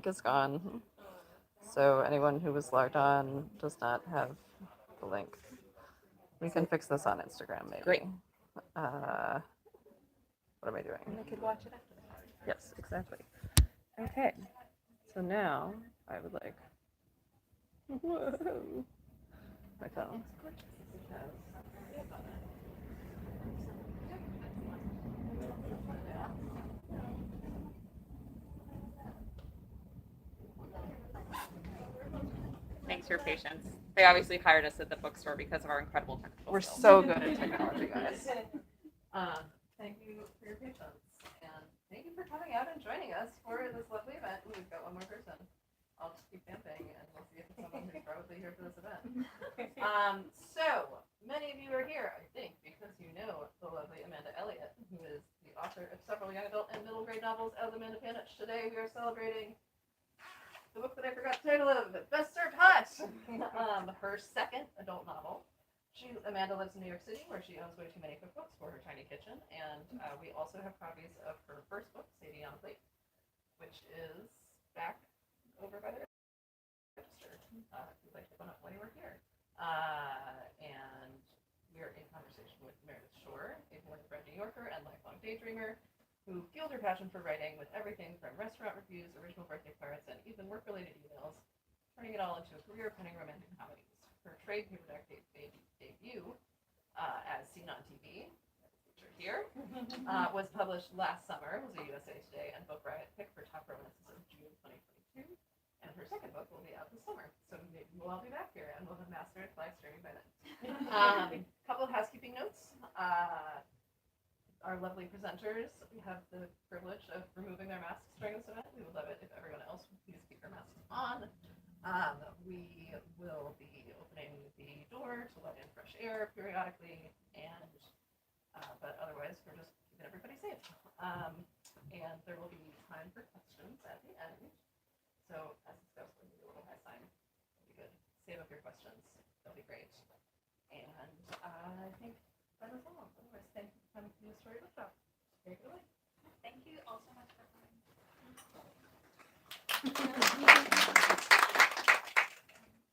is gone. So anyone who was logged on does not have the link. We can fix this on Instagram, maybe. Great. Uh, what am I doing? And they could watch it after. Yes, exactly. Okay. So now I would like. Whoa. My phone. Thanks for your patience. They obviously hired us at the bookstore because of our incredible technical We're skills. so good at technology, guys. Thank you for your patience, and thank you for coming out and joining us for this lovely event. Ooh, we've got one more person. I'll just keep vamping, and we'll see if it's someone who's probably here for this event. So many of you are here, I think, because you know the lovely Amanda Elliott, who is the author of several young adult and middle grade novels as Amanda Panich. Today we are celebrating the book that I forgot the title of, Best Served Hot, her second adult novel. Amanda lives in New York City, where she owns way too many cookbooks for her tiny kitchen, and we also have copies of her first book, Sadie on a Plate, which is back over by the register. If you'd like to open up while you were here. And we're in conversation with Meredith Shore, a born-and-bred New Yorker and lifelong daydreamer, who fueled her passion for writing with everything from restaurant reviews, original birthday cards, and even work-related emails, turning it all into a career penning romantic comedies. Her trade paperback debut, as seen on TV, featured here, was published last summer, was a USA Today and Book Riot pick for top romances of June 2022. And her second book will be out this summer, so maybe we'll all be back here and we'll have mastered live streaming by then. Couple of housekeeping notes. Our lovely presenters have the privilege of removing their masks during this event. We would love it if everyone else would please keep their masks on. We will be opening the door to let in fresh air periodically, and but otherwise we're just keeping everybody safe. And there will be time for questions at the end. So as discussed, we'll do a little high sign. It'll be good. Save up your questions. They'll be great. And I think that is all. Otherwise, thank you for coming to the Story Bookshop. Take it away. Thank you all so much for coming.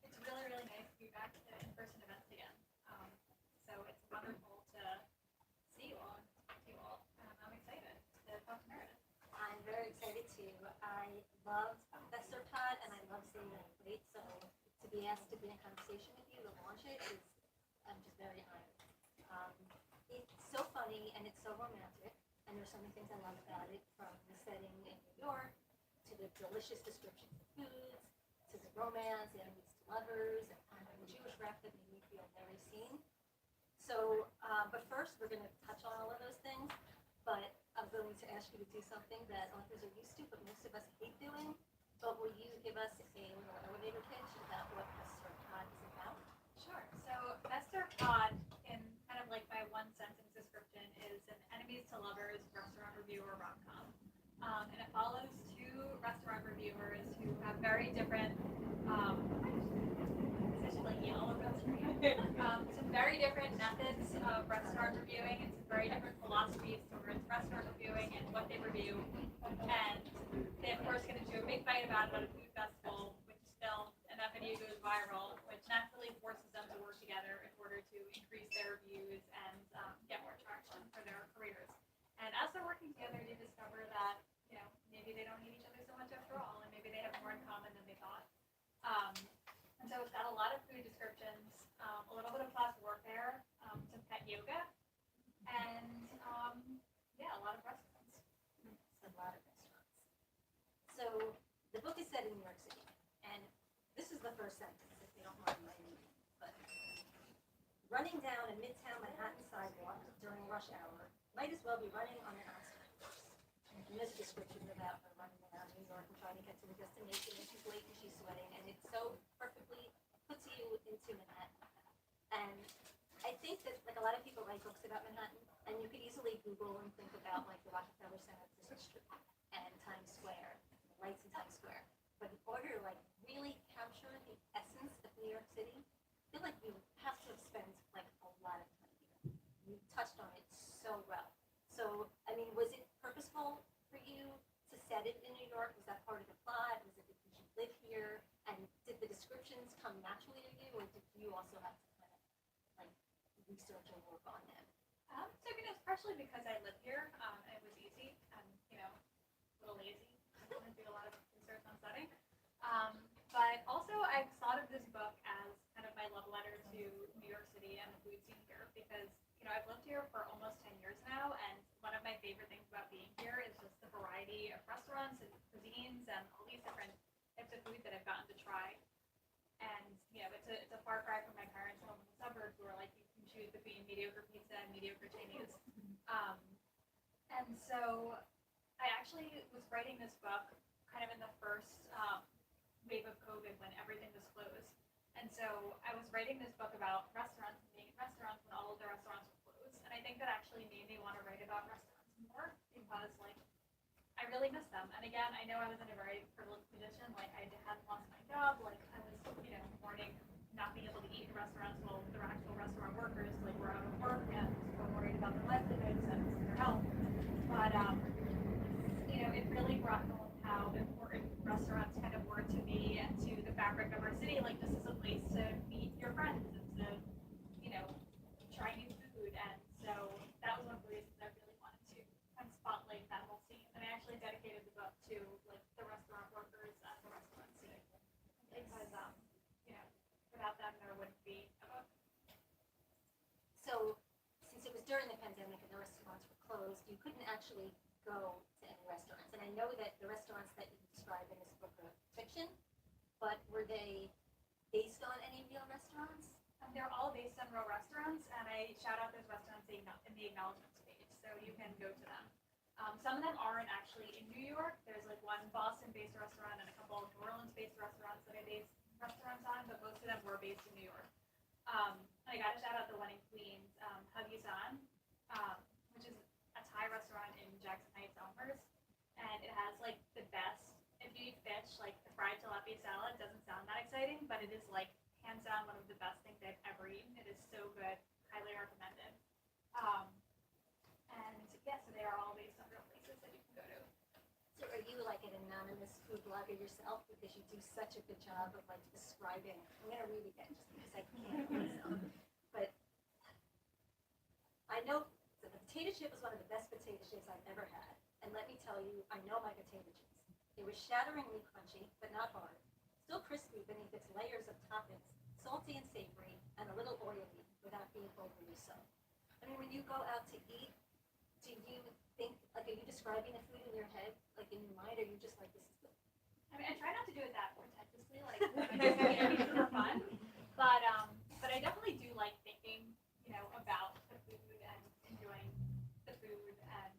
It's really, really nice to be back to in-person events again. So it's wonderful to see you all and talk to you all. I'm excited to talk to Meredith. I'm very excited too. I love Best Served Hot and I love Sadie on a Plate. So to be asked to be in conversation with you to launch it is, I'm just very honored. It's so funny and it's so romantic, and there's so many things I love about it, from the setting in New York to the delicious descriptions of foods to the romance, the enemies to lovers, and the Jewish rep that made me feel very seen. So, but first we're going to touch on all of those things, but I'm going to ask you to do something that authors are used to, but most of us hate doing. But will you give us a little elevator pitch about what Best Served Hot is about? Sure. So Best Served Hot, in kind of like my one sentence description, is an enemies to lovers restaurant reviewer rom-com. And it follows two restaurant reviewers who have very different, essentially yell around the screen. Some very different methods of restaurant reviewing and some very different philosophies towards restaurant reviewing and what they review. And they, of course, get into a big fight about it at a food festival, which is filmed, and that video goes viral, which naturally forces them to work together in order to increase their views and get more traction for their careers. And as they're working together, they discover that, you know, maybe they don't hate each other so much after all, and maybe they have more in common than they thought. And so it's got a lot of food descriptions, a little bit of class warfare, some pet yoga, and yeah, a lot of restaurants. A lot of restaurants. So the book is set in New York City, and this is the first sentence, if you don't mind my reading. But running down a midtown Manhattan sidewalk during rush hour might as well be running on an obstacle course. And there's a description about her running around New York and trying to get to the destination, and she's late and she's sweating, and it so perfectly puts you into Manhattan. And I think that, like, a lot of people write books about Manhattan, and you could easily Google and think about, like, the Rockefeller Center, Business Street, and Times Square, the lights in Times Square. But in order to, like, really capture the essence of New York City, I feel like you have to have spent, like, a lot of time here. You touched on it so well. So, I mean, was it purposeful for you to set it in New York? Was that part of the plot? Was it research and work on them? So, it's partially because I live here, and it was easy, and, a little lazy. I don't want to do a lot of research on studying. But also I've thought of this book as kind of my love letter to New York City and the food scene here because, I've lived here for almost 10 years now, and one of my favorite things about being here is just the variety of restaurants and cuisines and all these different types of food that I've gotten to try. And, it's a far cry from my parents' home in the suburbs where, like, you can choose between mediocre pizza and mediocre Chinese. And so I actually was writing this book kind of in the first wave of COVID when everything was closed. And so I was writing this book about restaurants and being in restaurants when all of the restaurants were closed. And I think that actually made me want to write about restaurants more because, like, I really miss them. And again, I know I was in a very privileged position. Like, I hadn't lost my job. Like, I was, mourning not being able to eat in restaurants while the actual restaurant workers, like, were out of work and were worried about their livelihoods and their health. But, it really brought home how important restaurants kind of were to me and to the fabric of our city. Like, this is a place to meet your friends and to, try new food. And so that was one of the reasons I really wanted to kind of spotlight that whole scene. And I actually dedicated the book to, like, the restaurant workers at the restaurant scene. Because, without them, there wouldn't be a book. So, since it was during the pandemic and the restaurants were closed, you couldn't actually go to any restaurants. And I know that the restaurants that you describe in this book are fiction, but were they based on any real restaurants? They're all based on real restaurants, and I shout out those restaurants in the acknowledgements page, so you can go to them. Some of them aren't actually in New York. There's like one Boston-based restaurant and a couple of New Orleans-based restaurants that I based restaurants on, but most of them were based in New York. And I got to shout out the one in Queens, Huggy-san, which is a Thai restaurant in Jackson Heights, Elmhurst, and it has like the best. If you eat fish, like the fried tilapia salad doesn't sound that exciting, but it is like hands down one of the best things I've ever eaten. It is so good, highly recommended. And yeah, so they are all based on real places that you can go to. So are you like an anonymous food blogger yourself because you do such a good job of like describing? I'm gonna read again just because I can't myself. But I know that the potato chip was one of the best potato chips I've ever had. And let me tell you, I know my potato chips. They were shatteringly crunchy, but not hard. Still crispy beneath its layers of toppings, salty and savory, and a little oily without being overly so. I mean, when you go out to eat, do you think, like, are you describing the food in your head, like in your mind, or are you just like, this is good? I mean, I try not to do it that pretentiously, like I just eat it for fun. But I definitely do like thinking, about the food and enjoying the food and,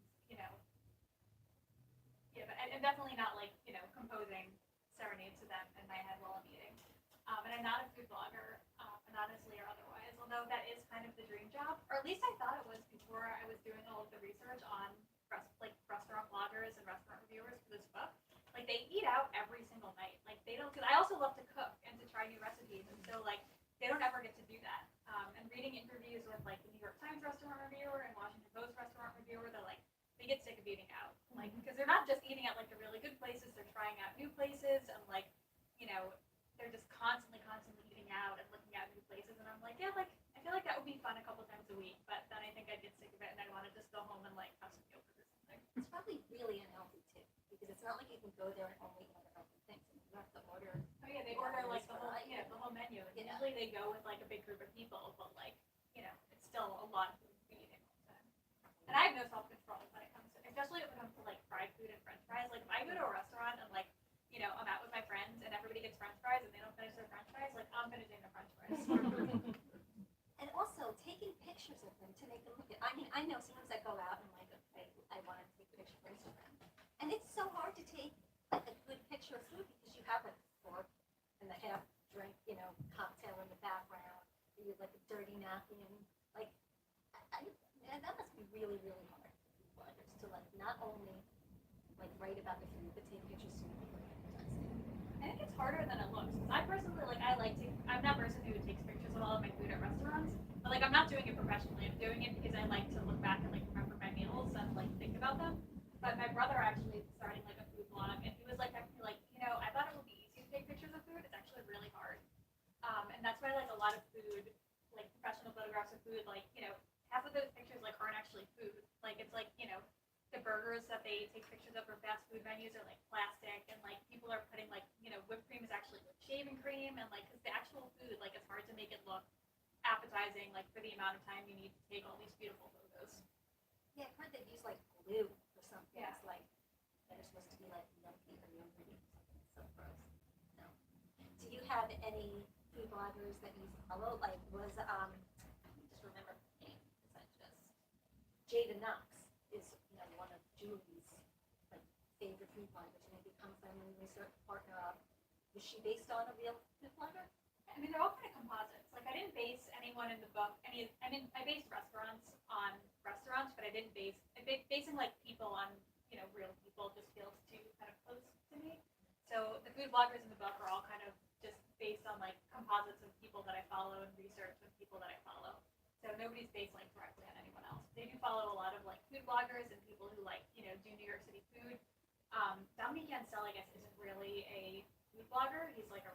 yeah, but I'm definitely not like, composing serenades to them in my head while I'm eating. And I'm not a food blogger, anonymously or otherwise, although that is kind of the dream job, or at least I thought it was before I was doing all of the research on restaurant bloggers and restaurant reviewers for this book. Like, they eat out every single night. Like, they don't, because I also love to cook and to try new recipes, and so, like, they don't ever get to do that. And reading interviews with, like, the New York Times restaurant reviewer and Washington Post restaurant reviewer, they're like, they get sick of eating out. Like, because they're not just eating at, like, the really good places, they're trying out new places, and, like, they're just constantly eating out and looking at new places, and I'm like, yeah, like, I feel like that would be fun a couple times a week, but then I think I'd get sick of it, and I'd want to just go home and, like, have some yogurt or something. It's probably really unhealthy too, because it's not like you can go there and only eat unhealthy things. I mean, you have to order. Oh yeah, they order like the whole menu. And Yeah. usually they go with like a big group of people, but like, it's still a lot of food to be eating all the time. And I have no self-control when it comes to, especially when it comes to like fried food and French fries. Like, if I go to a restaurant and like, I'm out with my friends and everybody gets French fries and they don't finish their French fries, like, I'm finishing the French fries. And also taking pictures of them to make them look good. I mean, I know sometimes I go out and like, okay, I want to take a picture for Instagram, and it's so hard to take like a good picture of food because you have a fork and the half drink, cocktail in the background. You have like a dirty napkin. Like, man, that must be really, really hard for food bloggers to like not only like write about the food but take pictures so you can put it on. I think it's harder than it looks. I personally, like, I'm that person who takes pictures of all of my food at restaurants, but like, I'm not doing it professionally. I'm doing it because I like to look back and like remember my meals and like think about them. But my brother actually is starting like a food blog, and he was like, I thought it would be easy to take pictures of food. It's actually really hard. And that's why like a lot of food, like professional photographers photographs of food, like, half of those pictures, like, aren't actually food. Like, it's like, the burgers that they take pictures of for fast food menus are, like, plastic, and, like, people are putting, like, whipped cream is actually like shaving cream, and, like, because the actual food, like, it's hard to make it look appetizing, like, for the amount of time you need to take all these beautiful photos. Yeah, I've heard they use like glue or something. Yeah. It's like that are supposed to be like milky or yogurty or something. So gross. No. Do you have any food bloggers that you follow? Like was let me just remember her name because I just Jada Knox is one of Julie's like favorite food bloggers, and they become family research partner of. Was she based on a real food blogger? I mean, they're all kind of composites. Like, I didn't base anyone in the book. I based restaurants on restaurants, but I didn't basing like people on, real people just feels too kind of close to me. So the food bloggers in the book are all kind of just based on like composites of people that I follow and research with people that I follow. So nobody's based like directly on anyone else. They do follow a lot of like food bloggers and people who like, do New York City food. Dominique Yancel, I guess, isn't really a food blogger. He's like a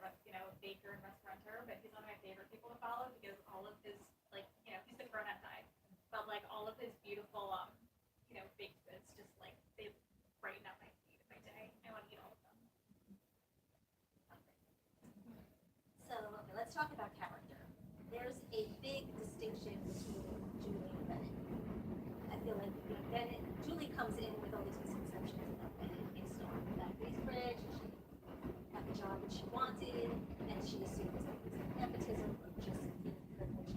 baker and restaurateur, but he's one of my favorite people to follow because all of his like he's the cronut guy, but like all of his beautiful baked goods just like they brighten up my day. I want to eat all of them. So okay, let's talk about character. There's a big distinction between Julie and Bennett. I feel like Julie comes in with all these misconceptions about Bennett based on that Bridge. She got the job that she wanted, and she assumes that it's like nepotism or just privilege.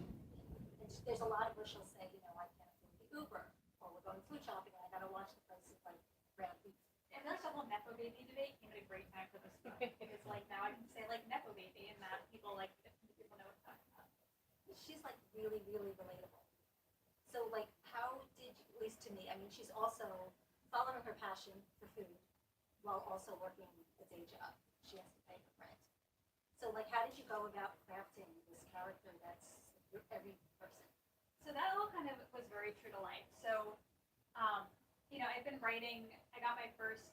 And there's a lot of where she'll say, I can't afford the Uber, or we're going food shopping, and I gotta watch the prices like ground beef. I feel like the whole Nepo Baby debate came at a great time for this book because like now I can say like Nepo Baby and that people like if people know what I'm talking about. She's like really, really relatable. So like, how did you, at least to me, I mean, she's also following her passion for food while also working a day job. She has to pay her rent. So like, how did you go about crafting this character that's every person? So that all kind of was very true to life. So, I've been writing. I got my first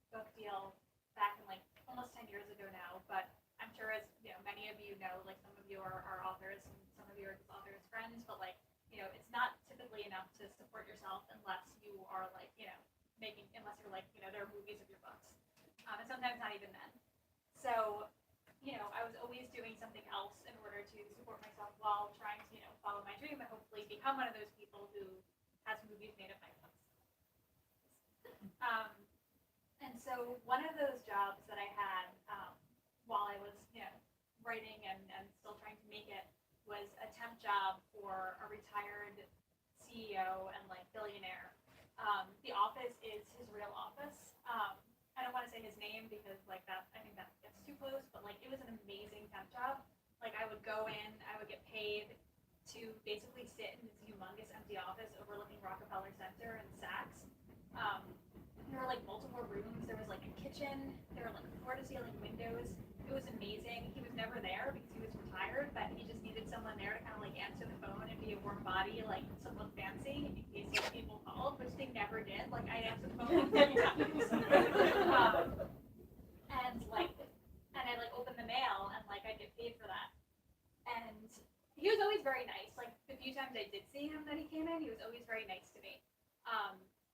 book deal back in like almost 10 years ago now. But I'm sure, as many of you know, like some of you are authors and some of you are just authors' friends. But like, it's not typically enough to support yourself unless you are like, unless you're like, there are movies of your books, and sometimes not even then. So, I was always doing something else in order to support myself while trying to, follow my dream and hopefully become one of those people who has movies made of my books. And so one of those jobs that I had while I was, writing and still trying to make it was a temp job for a retired CEO and like billionaire. The office is his real office. I don't want to say his name because like that, I think that gets too close, but like it was an amazing temp job. Like I would go in, I would get paid to basically sit in this humongous empty office overlooking Rockefeller Center and Saks. There were like multiple rooms. There was like a kitchen. There were like floor to ceiling windows. It was amazing. He was never there because he was retired, but he just needed someone there to kind of like answer the phone and be a warm body, like to look fancy in case like people called, which they never did. Like I'd answer the phone like 3 times. And I'd like open the mail and like I'd get paid for that. And he was always very nice. Like the few times I did see him that he came in, he was always very nice to me.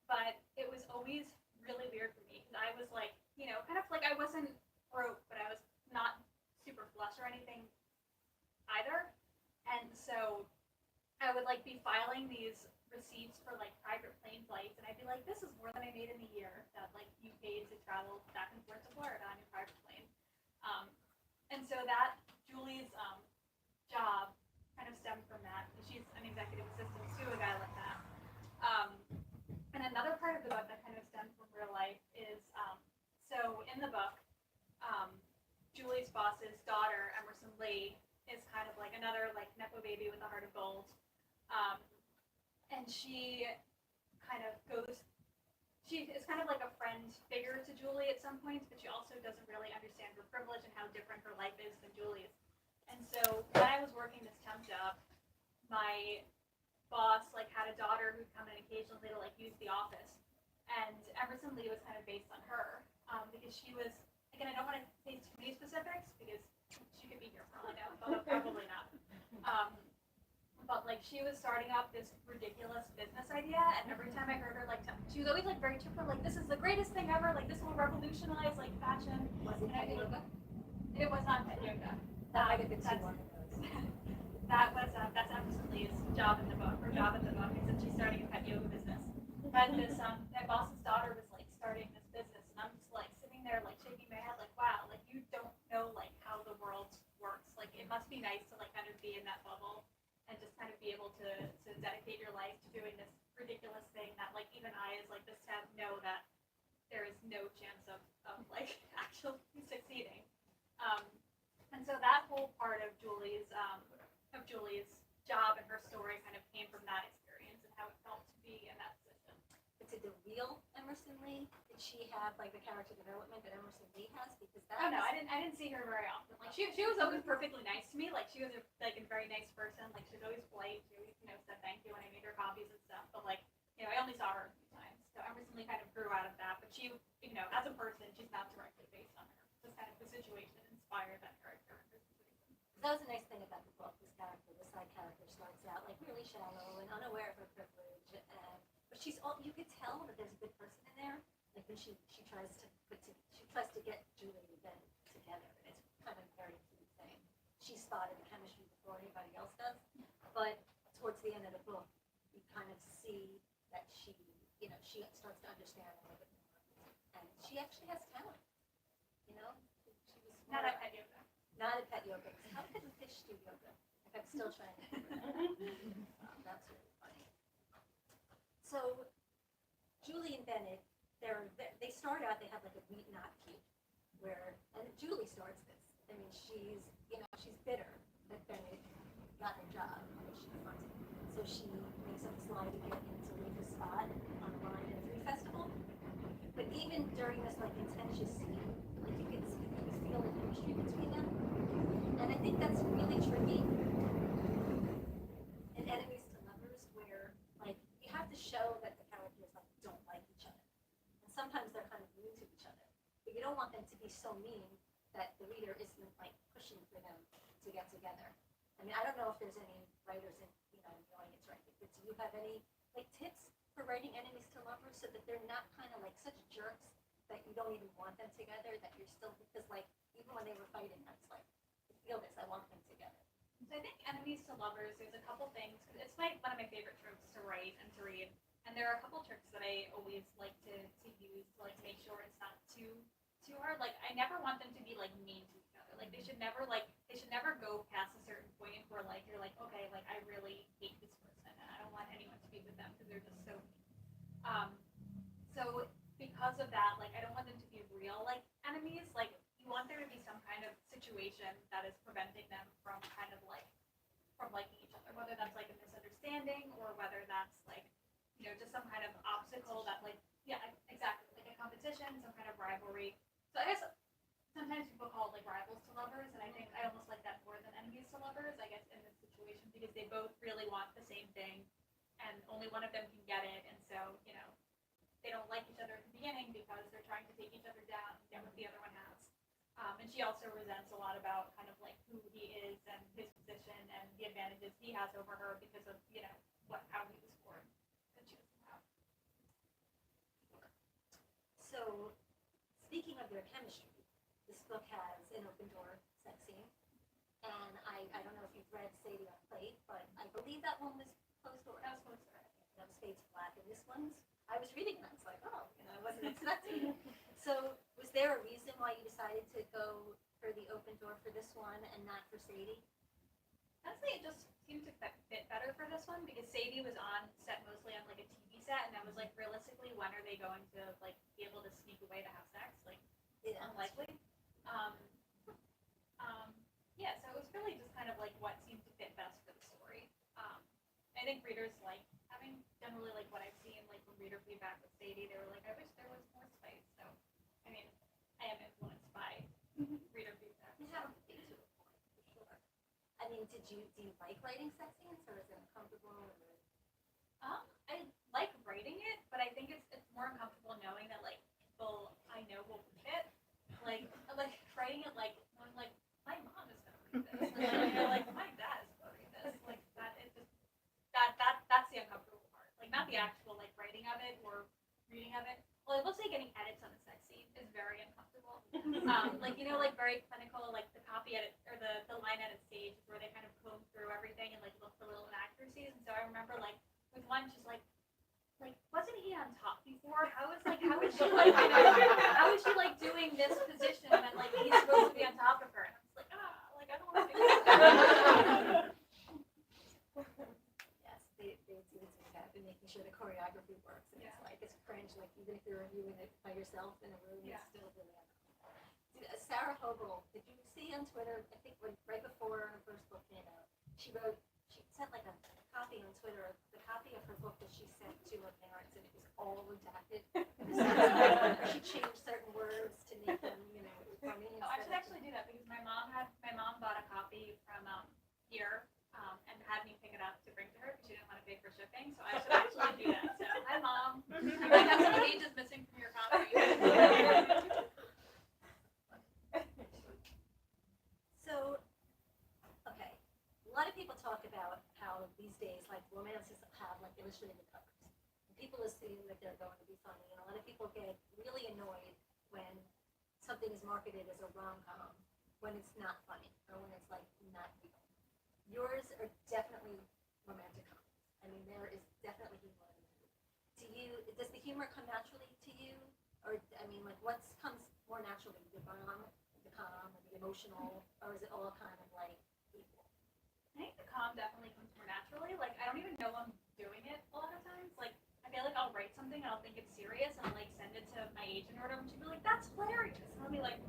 But it was always really weird for me because I was like, kind of like I wasn't broke, but I was not super flush or anything either. And so I would like be filing these receipts for like private plane flights, and I'd be like, this is more than I made in a year that like you paid to travel back and forth to Florida on your private plane. And so that Julie's job kind of stemmed from that. She's an executive assistant to a guy like that. And another part of the book that kind of stemmed from real life is so in the book, Julie's boss's daughter, Emerson Lee, is kind of like another like Nepo baby with a heart of gold. And she kind of she is kind of like a friend figure to Julie at some points, but she also doesn't really understand her privilege and how different her life is than Julie's. And so when I was working this temp job, my boss like had a daughter who'd come in occasionally to like use the office. And Emerson Lee was kind of based on her because she was, again, I don't want to say too many specifics because she could be here for all I know, but probably not. But like she was starting up this ridiculous business idea, and every time I heard her like, she was always like very chipper, like this is the greatest thing ever, like this will revolutionize like fashion. Was it And I pet think- yoga? It was not pet yoga. That might have been too That's- long ago. that's Emily Lee's job in the book, is that she's starting a pet yoga business. But this my boss's daughter was like starting this business, and I'm just like sitting there like shaking my head like, wow, like you don't know like how the world works. Like it must be nice to like kind of be in that bubble and just kind of be able to dedicate your life to doing this ridiculous thing that like even I as like this temp know that there is no chance of like actually succeeding. And so that whole part of Julie's job and her story kind of came from that experience and how it felt to be in that position. But did the real Emerson Lee, did she have like the character development that Emerson Lee has? Because that Oh no, was- I didn't see her very often. Like she was always perfectly nice to me. Like she was a very nice person. Like she was always polite. She always said thank you when I made her copies and stuff. But like I only saw her a few times. So Emerson Lee kind of grew out of that. But she as a person, she's not directly based on her. Just kind of the situation inspired that character. That was a nice thing about the book. This character, the side character, starts out like really shallow and unaware of her privilege, but you could tell that there's a good person in there. Like when she tries to get Julie and Ben together, and it's kind of a very cute thing. She spotted the chemistry before anybody else does, but towards the end of the book, you kind of see that she starts to understand a little bit more, and she actually has talent. She was Not at pet yoga. not at pet yoga. How could the fish do yoga? Like, I'm still trying to figure that out. That's really funny. So, Julie and Bennett, they start out, they have like a meet not cute, and Julie starts this. I mean, she's bitter that Bennett got her job, which she wanted. So she makes up this lie to get him to leave his spot on the line at a food festival. But even during this like contentious scene, like you can feel the chemistry between them. And I think that's really tricky in enemies to lovers, where like you have to show that the characters like don't like each other, and sometimes they're kind of mean to each other. But you don't want them to be so mean that the reader isn't like pushing for them to get together. I mean, I don't know if there's any writers in the audience right now, but do you have any like tips for writing enemies to lovers so that they're not kind of like such jerks that you don't even want them together? That you're still, because like even when they were fighting, I was like, feel this, I want them together. So I think enemies to lovers, there's a couple things. It's one of my favorite tropes to write and to read. And there are a couple tricks that I always like to use to like make sure it's not too hard. Like I never want them to be like mean to each other. Like they should never go past a certain point where like you're like, okay, like I really hate this person and I don't want anyone to be with them because they're just so mean. So because of that, like I don't want them to be real like enemies. Like you want there to be some kind of situation that is preventing them from kind of like from liking each other, whether that's like a misunderstanding or whether that's like just some kind of obstacle that like exactly, like a competition, some kind of rivalry. So I guess sometimes people call it like rivals to lovers, and I think I almost like that more than enemies to lovers, I guess, in this situation, because they both really want the same thing and only one of them can get it, and so they don't like each other at the beginning because they're trying to take each other down and get what the other one has. And she also resents a lot about kind of like who he is and his position and the advantages he has over her because of how he was born that she doesn't have. So, speaking of their chemistry, this book has an open door sex scene, and I don't know if you've read Sadie on Plate, but I believe that one was closed door. That was close to her. That was Fades Black, and this one's, I was reading and I was like, oh, I wasn't expecting it. So, was there a reason why you decided to go for the open door for this one and not for Sadie? Honestly, it just seemed to fit better for this one because Sadie was on set mostly on like a TV set, and I was like, realistically, when are they going to like be able to sneak away to have sex? Like, it's unlikely. Yeah, so it was really just kind of like what seemed to fit best for the story. I think readers like having generally like what I've seen like from reader feedback with Sadie, they were like, I wish there was more spice. So, I mean, I am influenced by reader feedback. You have a big to a point, for sure. I mean, do you like writing sex scenes, or is it uncomfortable? Or... I like writing it, but I think it's more uncomfortable knowing that like people I know will read it. Like writing it like when like my mom is gonna read this, like my dad is gonna read this. Like that, it just it or reading of it. Well, I will say getting edits on the sex scene is very uncomfortable. Like, you know, like very clinical, like the copy edit or the line edit stage where they kind of comb through everything and like look for little inaccuracies. And so I remember like with one, she's like, wasn't he on top before? How is she like, you know, how is she like doing this position when like he's supposed to be on top of her? And I'm just like, like I don't want to do that. Yes, they do this exactly, making sure the choreography works, and it's like, it's cringe, like even if you're reviewing it by yourself in a room, it's still really uncomfortable. Sarah Hogel, did you see on Twitter, I think right before her first book came out, she sent like a copy on Twitter, the copy of her book that she sent to her parents, and it was all redacted. She changed certain words to make them, you know, funny. Oh, I should actually do that because my mom bought a copy from here and had me pick it up to bring to her because she didn't want to pay for shipping. So I should actually do that. So hi mom, you might have some pages missing from your copy. So, okay, a lot of people talk about how these days, like, romances have like illustrated covers. And people assume that they're going to be funny, and a lot of people get really annoyed when something is marketed as a rom-com when it's not funny or when it's like not real. Yours are definitely romantic comedies. I mean, there is definitely humor in them. Does the humor come naturally to you, or I mean, like, what comes more naturally, the rom, the com, or the emotional, or is it all kind of like equal? I think the calm definitely comes more naturally. Like I don't even know I'm doing it a lot of times. Like I feel like I'll write something and I'll think it's serious and I'll like send it to my agent or whatever, and she'll be like, "That's hilarious," and I'll be like,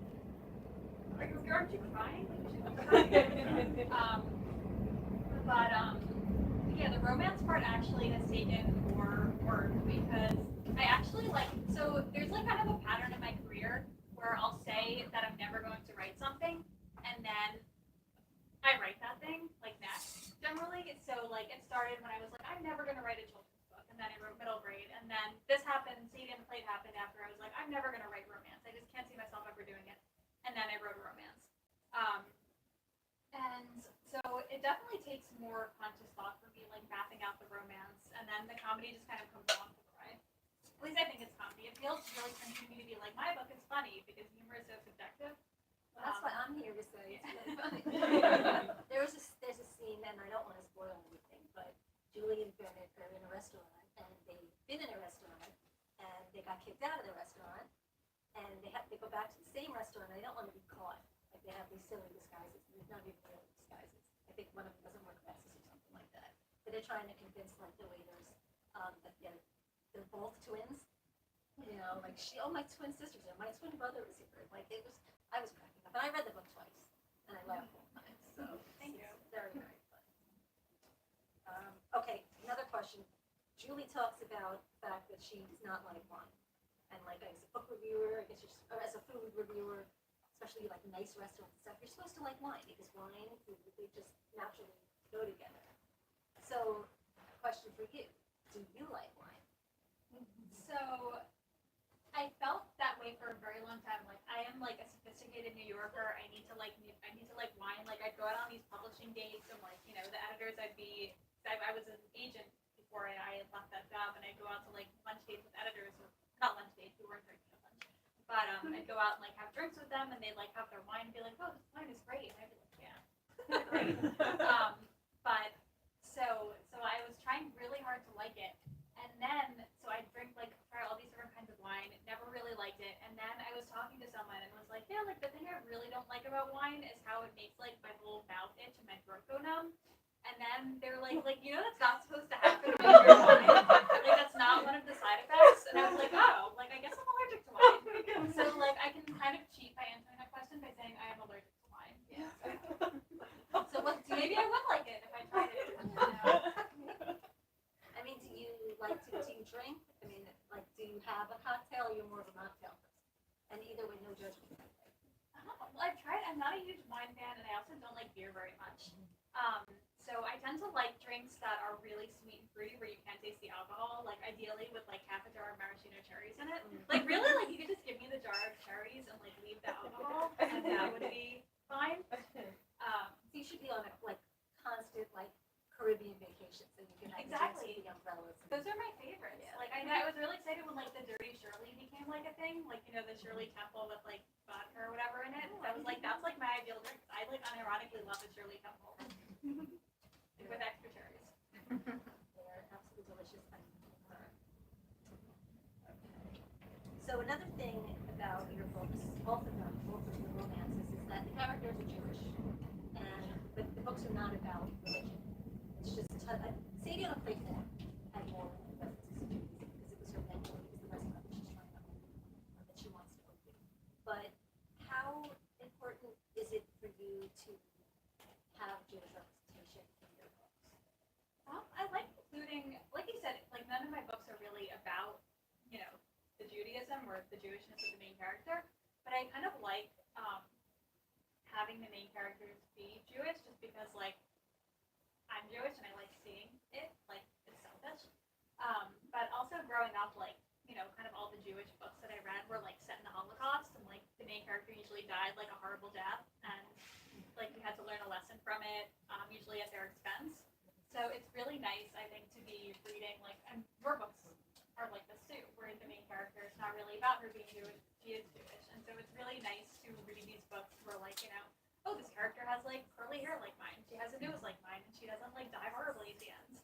aren't you crying? Like, you should be crying. But yeah, the romance part actually has taken more work because I actually so there's like kind of a pattern in my career where I'll say that I'm never going to write something and then I write that thing like next generally. So like it started when I was like, I'm never going to write a children's book, and then I wrote middle grade, and then this happened, Sadie and the Plate happened after I was like, I'm never going to write romance. I just can't see myself ever doing it. And then I wrote romance. And so it definitely takes more conscious thought for me, like mapping out the romance, and then the comedy just kind of comes along for the ride. At least I think it's comedy. It feels really cringy to me to be like, my book is funny because humor is so subjective. Well, that's what I'm here to say. It's funny. There's a scene, and I don't want to spoil anything, but Julie and Bennett are in a restaurant, and they've been in a restaurant, and they got kicked out of the restaurant, and they go back to the same restaurant, and they don't want to be caught. Like, they have these silly disguises, and they're not even real disguises. I think one of them doesn't wear glasses or something like that. But they're trying to convince, like, the waiters that they're both twins. You know, like, my twin sisters are, my twin brother is here. Like, I was cracking up. And I read the book twice, and I laughed both times. So, Thank you. It's very, very funny. Okay, another question. Julie talks about the fact that she does not like wine. And, like, as a book reviewer, I guess or as a food reviewer, especially like nice restaurants and stuff, you're supposed to like wine because wine and food, they just naturally go together. So, question for you: do you like wine? So I felt that way for a very long time. Like I am like a sophisticated New Yorker. I need to like wine. Like I'd go out on these publishing dates and like, you know, the editors I was an agent before I had left that job, and I'd go out to like lunch dates with editors, or not lunch dates, we weren't drinking at lunch. But I'd go out and like have drinks with them, and they'd like have their wine and be like, "Oh, this wine is great." And I'd be like, "Yeah." But so I was trying really hard to like it. And then, so I drink, like, try all these different kinds of wine, never really liked it. And then I was talking to someone and was like, yeah, like, the thing I really don't like about wine is how it makes, like, my whole mouth itch and my throat go numb. And then they're like, you know, that's not supposed to happen when you drink wine. Like, that's not one of the side effects. And I was like, oh, like, I guess I'm allergic to wine. So, like, I can kind of cheat by answering that question by saying I am allergic to wine. Yeah. So maybe I would like it if I tried it. You know? I mean, do you drink? I mean, like, do you have a cocktail, or you're more of a mocktail person? And either way, no judgment. Well, I've tried. I'm not a huge wine fan, and I also don't like beer very much. So I tend to like drinks that are really sweet and fruity, where you can't taste the alcohol. Like ideally with like half a jar of maraschino cherries in it. Like really, like you could just give me the jar of cherries and like leave the alcohol, and that would be fine. So you should be on a like constant like Caribbean vacation, so you can have Exactly. the umbrellas. Those are my favorites. Yeah. Like I was really like a thing, like, you know, the Shirley Temple with like vodka or whatever in it. I was like, that's like my ideal drink. I like unironically love a Shirley Temple. Like, with extra cherries. They're absolutely delicious. So another thing about your books, both of them, both of the romances, is that the characters are Jewish, but the books are not about religion. It's just Sadie on a platform had more references to Judaism because it was her mentor, because the rest of it she's trying to that she wants to open. But how important is it for you to have Jewish representation in your books? I like including, like you said, like none of my books are really about, you know, the Judaism or the Jewishness of the main character, but I kind of like having the main characters be Jewish just because, like, I'm Jewish and I like seeing it, like, it's selfish. But also growing up, like, you know, kind of all the Jewish books that I read were, like, set in the Holocaust, and, like, the main character usually died, like, a horrible death, and, like, you had to learn a lesson from it, usually at their expense. So it's really nice, I think, to be reading, like, and your books are like this too, where the main character is not really about her being Jewish, she is Jewish. And so it's really nice to read these books where, like, you know, oh, this character has like curly hair like mine, she has a nose like mine, and she doesn't like die horribly at the end.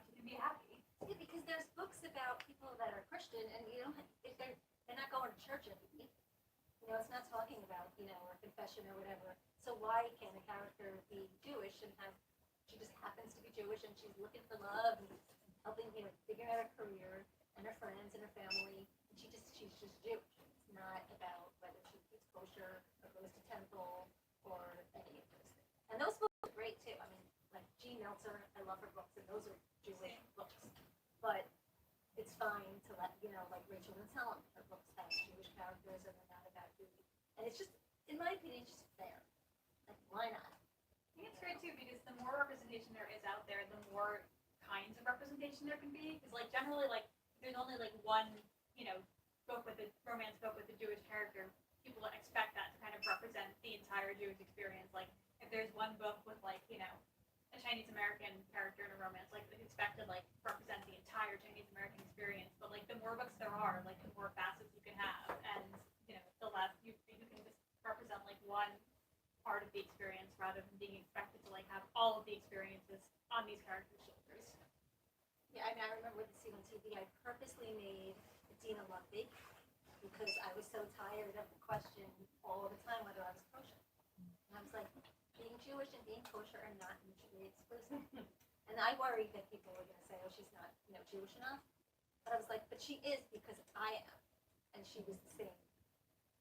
She can be happy. Yeah, because there's books about people that are Christian, and you know, if they're not going to church every week. You know, it's not talking about, you know, a confession or whatever. So why can't a character be Jewish and she just happens to be Jewish and she's looking for love and helping, you know, figuring out her career and her friends and her family. And she's just Jewish. It's not about whether she eats kosher or goes to temple or any of those things. And those books are great too. I mean, like Jean Meltzer, I love her books, and those are Jewish books. But it's fine to let, you know, like Rachel and Helen, her books have Jewish characters and they're not about Judy. And it's just, in my opinion, it's just fair. Like, why not? I think it's great too because the more representation there is out there, the more kinds of representation there can be. Because, like, generally, like, if there's only like one, you know, romance book with a Jewish character, people expect that to kind of represent the entire Jewish experience. Like, if there's one book with, like, you know, a Chinese American character in a romance, like, it's expected, like, represent the entire Chinese American experience. But, like, the more books there are, like, the more facets you can have, and, you know, the less you can just represent like one part of the experience rather than being expected to, like, have all of the experiences on these characters' shoulders. Yeah, I mean, I remember the scene on TV. I purposely made Dina Ludwig because I was so tired of the question all the time whether I was kosher. And I was like, being Jewish and being kosher are not mutually exclusive. And I worried that people were going to say, oh, she's not, you know, Jewish enough. But I was like, but she is because I am. And she was the same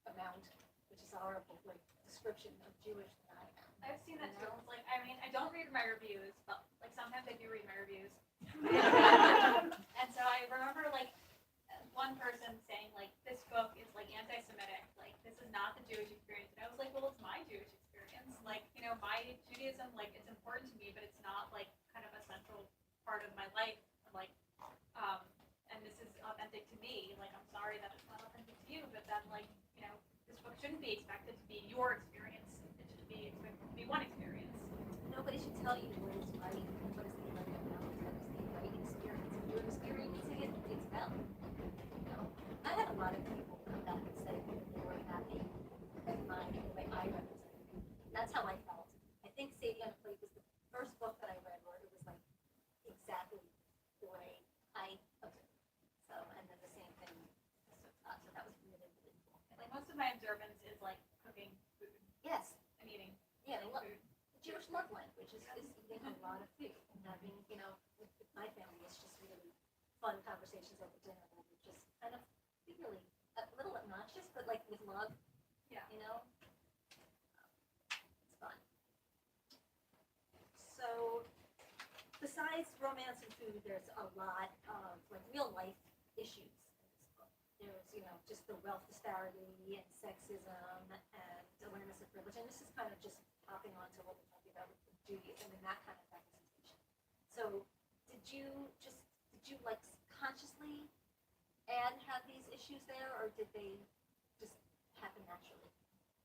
amount, which is a horrible, like, description of Jewish that I am. I've seen that too. It's like, I mean, I don't read my reviews, but, like, sometimes I do read my reviews. And so I remember, like, one person saying, like, this book is, like, anti-Semitic. Like, this is not the Jewish experience. And I was like, well, it's my Jewish experience. Like, you know, my Judaism, like, it's important to me, but it's not, like, kind of a central part of my life. Like, and this is authentic to me. Like, I'm sorry that it's not authentic to you, but then, like, you know, this book shouldn't be expected to be your experience. It should be expected to be one experience. Nobody should tell you what is right, what is the right amount, what is the right experience. If you're experiencing it, it's valid. You know, I had a lot of people come back and say that they were happy with the way I represented it. That's how I felt. I think Sadie on a Plate was the first book that I read where it was like exactly the way I observed. So, and then the same thing. So that was really, really cool. Like, most of my observance is, like, cooking food Yes. and eating. Yeah, I love food. the Jewish love language is eating a lot of food and having, you know, with my family, it's just really fun conversations over dinner where we just kind of be really a little obnoxious, but like with love. Yeah. You know, it's fun. So, besides romance and food, there's a lot of like real life issues in this book. There's, you know, just the wealth disparity and sexism and awareness of privilege, and this is kind of just hopping on to what we're talking about with Judaism and that kind of representation. So, did you like consciously have these issues there, or did they just happen naturally?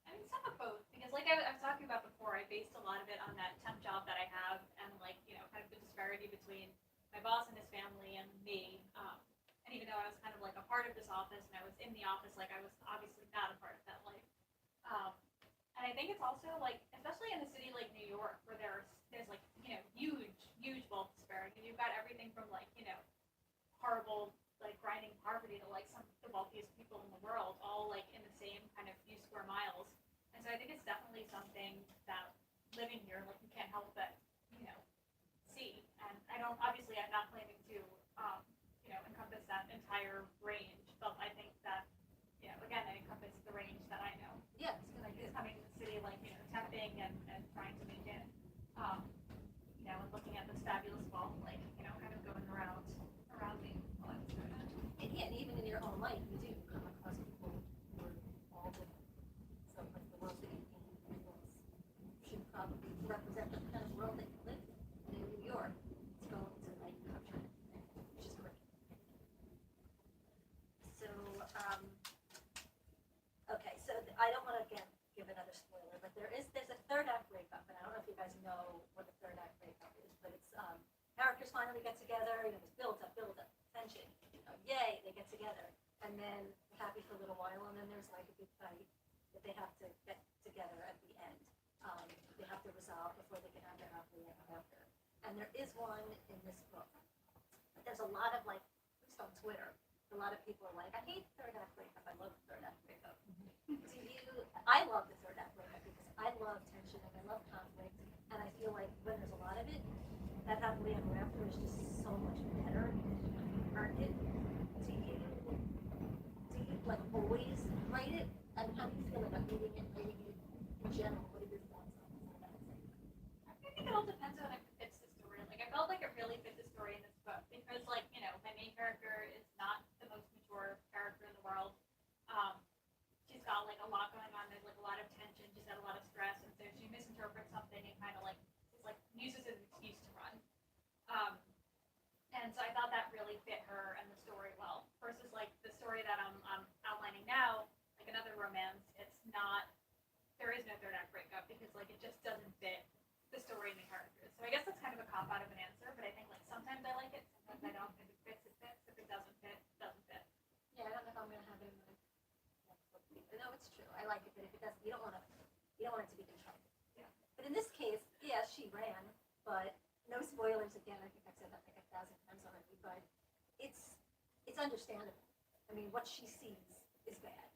I mean, some of both, because like I was talking about before, I based a lot of it on that temp job that I have, and, like, you know, kind of the disparity between my boss and his family and me. And even though I was kind of like a part of this office and I was in the office, like I was obviously not a part of that life. And I think it's also like, especially in a city like New York, where there's like, huge wealth disparity. And you've got everything from like, horrible, like grinding poverty to like some of the wealthiest people in the world, all like in the same kind of few square miles. And so I think it's definitely something that living here, like you can't help but, see. And I'm not planning to, encompass that entire range, but I think that, again, I encompass the range that I know. Yeah, it's a good Like idea. just coming to the city, like, temping and trying to make it, and looking at this fabulous wealth, like, kind of going around me while I was doing it. Yeah, and even in your own life, you do come across people who are all different. So like the world that you influence should probably represent the kind of world that you live in. And in New York, it's going to like capture it, which is great. So, okay, so I don't want to again give another spoiler, but there's a third act breakup, and I don't know if you guys know what the third act breakup is, but it's characters finally get together, there's build up, tension, yay, they get together, and then they're happy for a little while, and then there's like a big fight that they have to get together at the end. They have to resolve before they can have their happily ever after. And there is one in this book, but there's a lot of like, at least on Twitter, a lot of people are like, I hate the third act breakup, I love the third act breakup. I love the third act breakup because I love tension and I love conflict, and I feel like when there's a lot of it, that happily ever after is just so much better because you earned it. Do you like always write it? And how do you feel about reading it in general? What are your thoughts on that? I think it all depends on if it fits the story. Like I felt like it really fit the story in this book because, like, my main character is not the most mature character in the world. She's got like a lot going on. There's like a lot of tension. She's got a lot of stress, and so she misinterprets something and kind of like uses it as an excuse to run. And so I thought that really fit her and the story well. Versus like the story that I'm outlining now, like another romance. There is no third act breakup because like it just doesn't fit the story and the characters. So I guess that's kind of a cop out of an answer, but I think like sometimes I like it, sometimes I don't. If it fits, it fits. If it doesn't fit, it doesn't fit. Yeah, I don't know if I'm gonna have it in my next book. No, it's true. I like it, but if it doesn't, you don't want it to be contrived. Yeah. But in this case, yeah, she ran, but no spoilers again. I think I've said that like 1,000 times already, but it's understandable. I mean, what she sees is bad,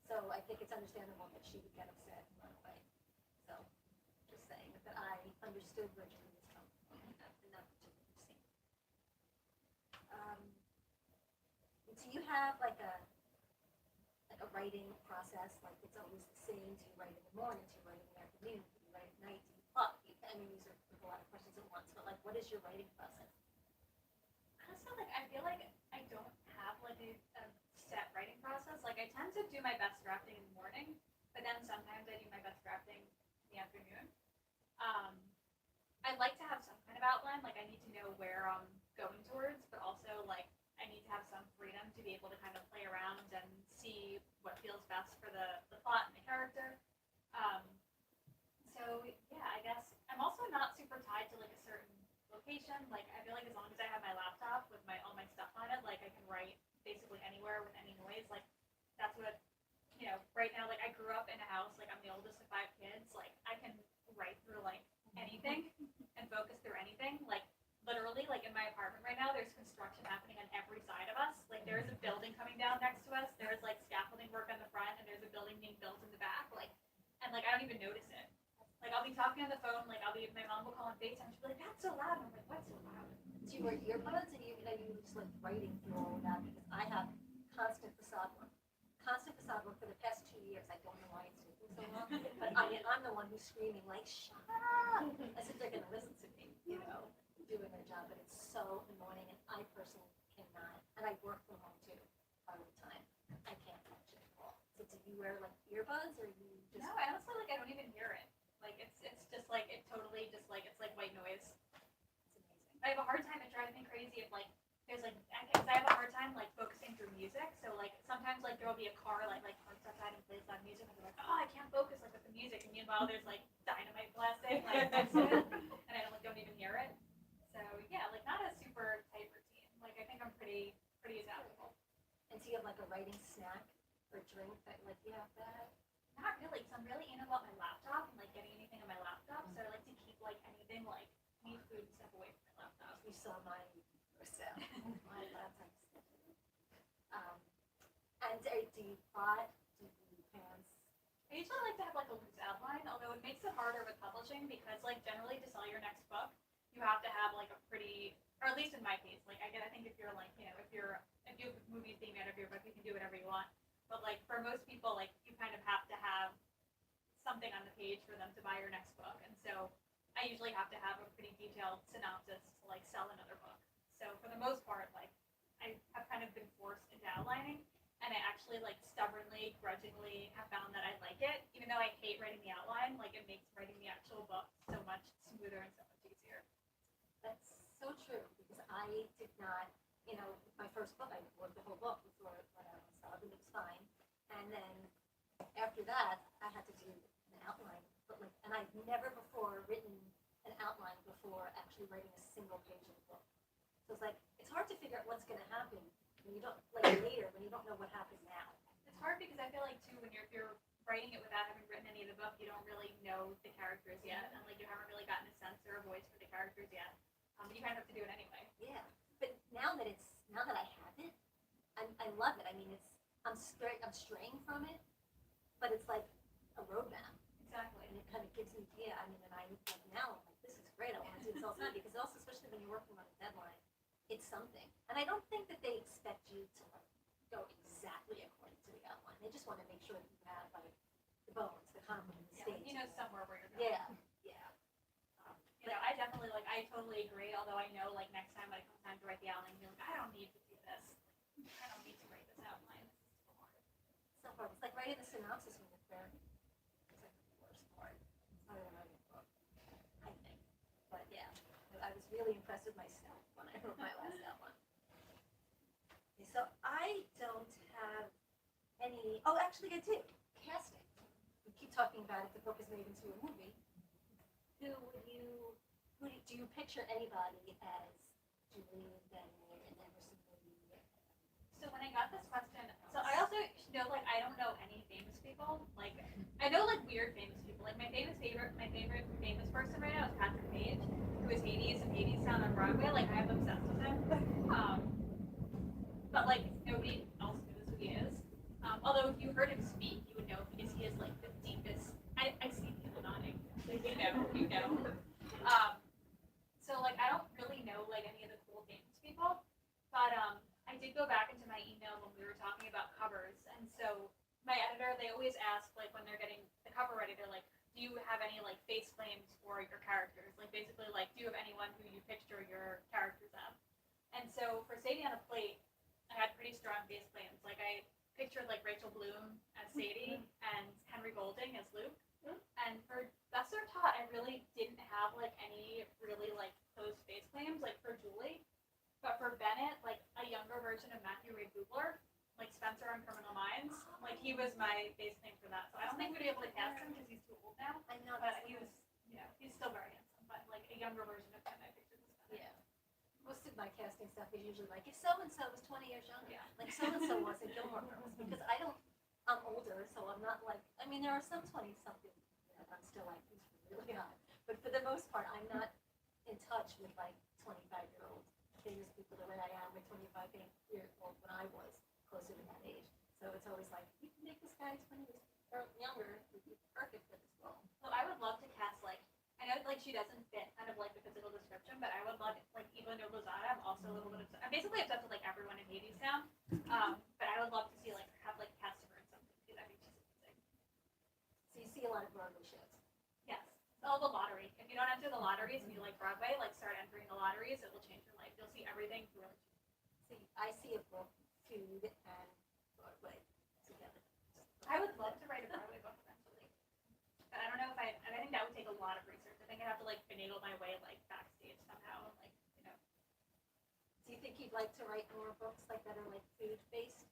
so I think it's understandable that she would get upset and run away. So, just saying that I understood where Julie was coming from in that particular scene. Do you have like a writing process, like it's always the same? Do you write in the morning? Do you write in the afternoon? Do you write at night? Do you plot? I mean, these are like a lot of questions at once, but like, what is your writing process? Honestly, like I feel like I don't have like a set writing process. Like I tend to do my best drafting in the morning, but then sometimes I do my best drafting in the afternoon. I like to have some kind of outline. Like I need to know where I'm going towards, but also like I need to have some freedom to be able to kind of play around and see what feels best for the plot and the character. So yeah, I guess I'm also not super tied to like a certain location. Like I feel like as long as I have my laptop with all my stuff on it, like I can write basically anywhere with any noise. Like that's what right now, like I grew up in a house, like I'm the oldest of 5 kids, like I can write through like anything and focus through anything. Like literally, like in my apartment right now, there's construction happening on every side of us. Like there's a building coming down next to us, there's like scaffolding work on the front, and there's a building being built in the back. Like, and like I don't even notice it. Like I'll be talking on the phone, like my mom will call on FaceTime, she'll be like, that's so loud. And I'm like, what's so loud? Do you wear earbuds, and are you just like writing through all of that? Because I have constant facade work. Constant facade work for the past 2 years. I don't know why it's taking so long, but I'm the one who's screaming like, shut up, as if they're going to listen to me, doing their job. But it's so annoying, and I personally cannot. And I work from home too, part of the time. I can't function at all. So do you wear like earbuds, or you just? No, I honestly like I don't even hear it. Like it's just like it totally just like it's like white noise. It's amazing. I have a hard time. It drives me crazy if like there's like because I have a hard time like focusing through music. So like sometimes like there will be a car like parked outside and plays loud music, and I'm like, oh, I can't focus like with the music. And meanwhile, there's like dynamite blasting like next to it, and I don't even hear it. So yeah, like not a super tight routine. Like I think I'm pretty pretty adaptable. And so you have like a writing snack or drink that like you have to have? Not really, because I'm really anal about my laptop and like getting anything on my laptop. So I like to keep like anything like meat, food, and stuff away from my laptop. You saw my yourself. My laptop. And do you plot? Do you pants? I usually like to have like a loose outline, although it makes it harder with publishing because like generally to sell your next book, you have to have like a pretty, or at least in my case, like I think if you're like, if you have a movie theme out of your book, you can do whatever you want. But like for most people, like you kind of have to have something on the page for them to buy your next book. And so I usually have to have a pretty detailed synopsis to like sell another book. So for the most part, like I have kind of been forced into outlining. And I actually like stubbornly, grudgingly have found that I like it, even though I hate writing the outline. Like it makes writing the actual book so much smoother and so much easier. That's so true because I did not, my first book, I wrote the whole book before it went out on Stub, and it was fine. And then after that, I had to do an outline, and I've never before written an outline before actually writing a single page of the book. So it's like it's hard to figure out what's going to happen when you don't later when you don't know what happened now. It's hard because I feel like too when if you're writing it without having written any of the book, you don't really know the characters yet, and like you haven't really gotten a sense or a voice for the characters yet. But you kind of have to do it anyway. Yeah, but now that I have it, I love it. I mean, I'm straying from it, but it's like a roadmap, Exactly. and it kind of gives me and I like now I'm like this is great. I want to do this all the time because also especially when you're working on a deadline, it's something. And I don't think that they expect you to like go exactly according to the outline. They just want to make sure that you have like the bones, the content, the Yeah, stage. you know somewhere where you're going. Yeah. I definitely like. I totally agree. Although I know like next time when it comes time to write the outline, you're like, I don't need to do this. I don't need to write this outline. This is too hard. So hard. It's like writing the synopsis when you're there. It's like the worst part. It's not even writing a book, I think. But yeah, I was really impressed with myself when I wrote my last outline. Okay, so I don't have any. Oh, actually, I do. Casting. We keep talking about if the book is made into a movie. Do you picture anybody as Julie, Benny, and Emerson Lee? So when I got this question, so I also know like I don't know any famous people. Like I know like weird famous people. Like my favorite famous person right now is Patrick Page, who is Hades and Hadestown on Broadway. Like I'm obsessed with him. But like nobody else knows who he is. Although if you heard him speak, you would know because he is like the deepest. I see people nodding. Like you know. So like I don't really know like any of the cool famous people, but I did go back into my email when we were talking about covers, and so my editor, they always ask like when they're getting the cover ready, they're like, do you have any like face claims for your characters? Like basically like, do you have anyone who you picture your characters of? And so for Sadie on a Plate, I had pretty strong face claims. Like I pictured like Rachel Bloom as Sadie and Henry Golding as Luke. And for Besser Todd, I really didn't have like any really like close face claims like for Julie. But for Bennett, like a younger version of Matthew Ray Gubler, like Spencer on Criminal Minds, like he was my face claim for that. So I don't think we'd be able to cast him because he's too old now. I know. But he was, he's still very handsome. But like a younger version of him, I pictured as Bennett. Yeah. Most of my casting stuff is usually like, if so-and-so was 20 years younger. Yeah. Like so-and-so was in Gilmore Girls. Because I'm older, so I'm not like, there are some 20-something that I'm still like, who's really hot. But for the most part, I'm not in touch with like 25-year-old famous people the way I am with 25-year-old when I was closer to that age. So it's always like, you can make this guy 20 years younger, he'd be perfect for this role. So I would love to cast like, I know like she doesn't fit kind of like the physical description, but I would love like Eva Noblezada. I'm also a little bit obsessed. I'm basically obsessed with like everyone in Hadestown. But I would love to see like have like cast her in something because I think she's amazing. So you see a lot of Broadway shows. Yes. All the lottery. If you don't enter the lotteries and you like Broadway, like start entering the lotteries, it will change your life. You'll see everything really change. See, I see a book, food, and Broadway together. I would love to write a Broadway book eventually. But I don't know if I think that would take a lot of research. I think I'd have to like finagle my way like backstage somehow and like, Do you think you'd like to write more books like that are like food based?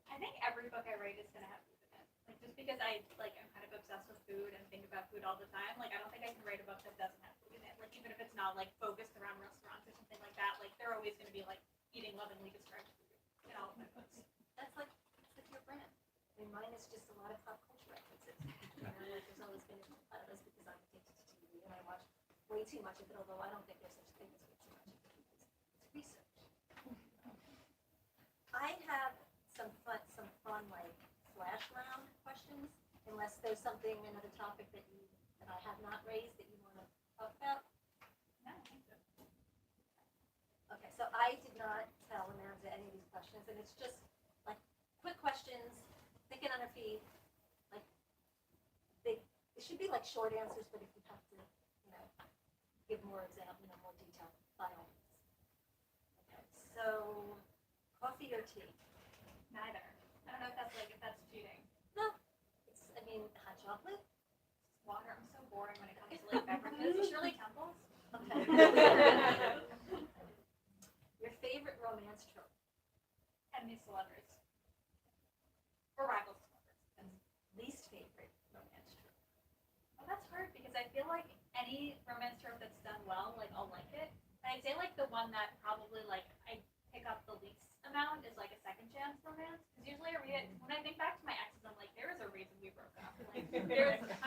I think every book I write is gonna have food in it. Like just because I like am kind of obsessed with food and think about food all the time, like I don't think I can write a book that doesn't have food in it. Like even if it's not like focused around restaurants or something like that, like they're always gonna be like eating lovingly described food. in all of my books. That's like your brand. I mean, mine is just a lot of pop culture references. You know, like there's always been a lot of us because I'm addicted to TV and I watch way too much of it, although I don't think there's such thing as way too much of it. It's research. I have some fun like flash round questions, unless there's something, another topic that I have not raised that you want to talk about. No, I think so. Okay, so I did not tell Amanda any of these questions, and it's just like quick questions, thinking on her feet, like big. It should be like short answers, but if you have to, give more example, more detail, by all means. Okay, so coffee or tea? Neither. I don't know if that's cheating. No, hot chocolate. Water. I'm so boring when it comes to like beverages. Shirley Temples. Okay. Your favorite romance trope? Enemies to lovers. Or rivals to lovers. And least favorite romance trope? Well, that's hard because I feel like any romance trope that's done well, like I'll like it. And I'd say like the one that probably like I pick up the least amount is like a second chance romance. Because usually I read it when I think back to my exes, I'm like, there is a reason we broke up. Like there is 100%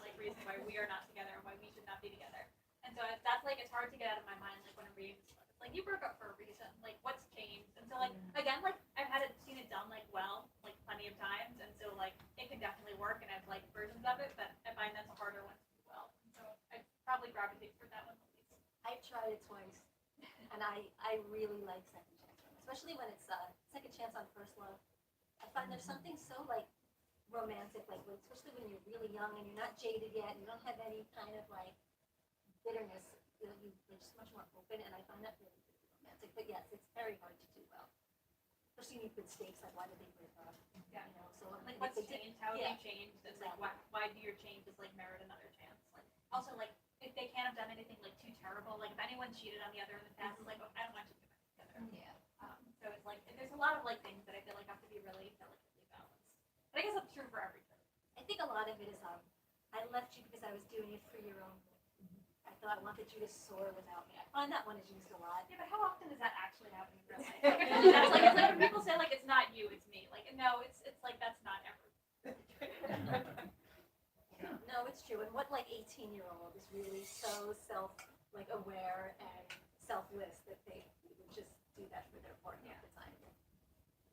like reason why we are not together and why we should not be together. And so that's like it's hard to get out of my mind like when I'm reading this stuff. It's like you broke up for a reason. Like what's changed? And so like again like I've seen it done like well like plenty of times, and so like it could definitely work, and I've liked versions of it, but I find that's a harder one to do well. So I probably gravitate for that one the least. I've tried it twice, and I really like second chance romance, especially when it's second chance on first love. I find there's something so like romantic, like especially when you're really young and you're not jaded yet, and you don't have any kind of like bitterness. You're just much more open, and I find that really, really romantic. But yes, it's very hard to do well, especially when you put stakes like why did they break up? Yeah. So Like what's if they changed? How have yeah. they changed? And like why do your changes like merit another chance? Like also like if they can't have done anything like too terrible, like if anyone cheated on the other in the past, it's like oh, I don't want you to get back together. Yeah. So it's like there's a lot of like things that I feel like have to be really delicately balanced. But I guess that's true for every trope. I think a lot of it is I left you because I was doing it for your own good. I thought I wanted you to soar without me. I find that one is used a lot. Yeah, but how often does that actually happen in real life? Like, I feel like that's like it's like when people say like it's not you, it's me. Like no, it's like that's not ever. No, it's true. And what like 18-year-old is really so aware and selfless that they would just do that for their partner at the time?